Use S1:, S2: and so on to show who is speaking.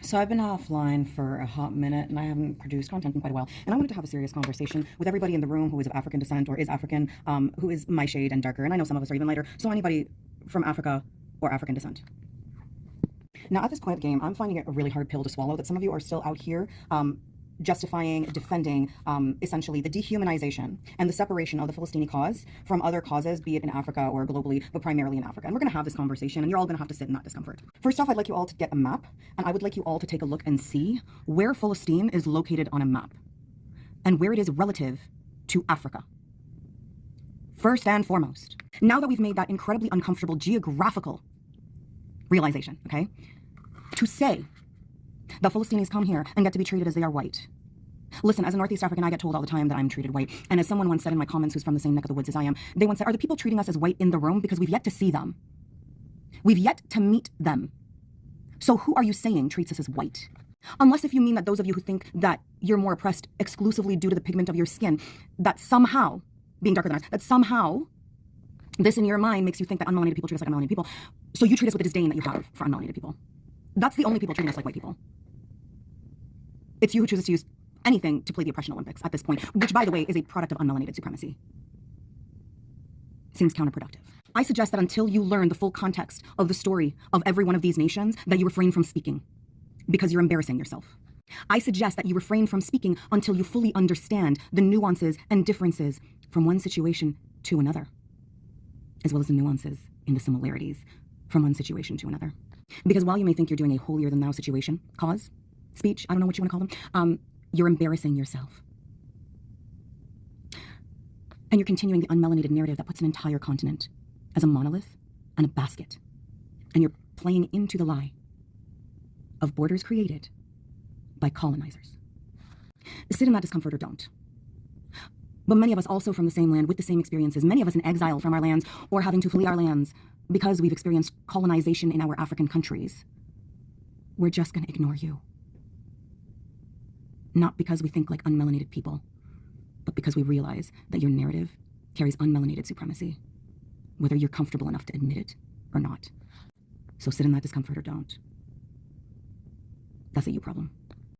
S1: So I've been offline for a hot minute and I haven't produced content in quite a while. And I wanted to have a serious conversation with everybody in the room who is of African descent or is African, who is my shade and darker. And I know some of us are even lighter. So anybody from Africa or African descent. Now at this point of the game, I'm finding it a really hard pill to swallow that some of you are still out here justifying, defending, essentially the dehumanization and the separation of the Philistini cause from other causes, be it in Africa or globally, but primarily in Africa. And we're going to have this conversation, and you're all going to have to sit in that discomfort. First off, I'd like you all to get a map, and I would like you all to take a look and see where Philistine is located on a map and where it is relative to Africa. First and foremost, now that we've made that incredibly uncomfortable geographical realization, okay, to say the Philistines come here and get to be treated as they are white. Listen, as a Northeast African, I get told all the time that I'm treated white. And as someone once said in my comments who's from the same neck of the woods as I am, they once said, are the people treating us as white in the room? Because we've yet to see them. We've yet to meet them. So who are you saying treats us as white? Unless if you mean that those of you who think that you're more oppressed exclusively due to the pigment of your skin, that somehow, being darker than us, that somehow this in your mind makes you think that unmelanated people treat us like unmelanated people. So you treat us with the disdain that you have for unmelanated people. That's the only people treating us like white people. It's you who chooses to use anything to play the oppression Olympics at this point, which, by the way, is a product of unmelanated supremacy. Seems counterproductive. I suggest that until you learn the full context of the story of every one of these nations, that you refrain from speaking, because you're embarrassing yourself. I suggest that you refrain from speaking until you fully understand the nuances and differences from one situation to another, as well as the nuances in the similarities from one situation to another. Because while you may think you're doing a holier-than-thou situation, cause, speech, I don't know what you want to call them, you're embarrassing yourself. And you're continuing the unmelanated narrative that puts an entire continent as a monolith and a basket. And you're playing into the lie of borders created by colonizers. Sit in that discomfort or don't. But many of us also from the same land with the same experiences, many of us in exile from our lands or having to flee our lands because we've experienced colonization in our African countries. We're just going to ignore you. Not because we think like unmelanated people, but because we realize that your narrative carries unmelanated supremacy, whether you're comfortable enough to admit it or not. So sit in that discomfort or don't. That's a you problem.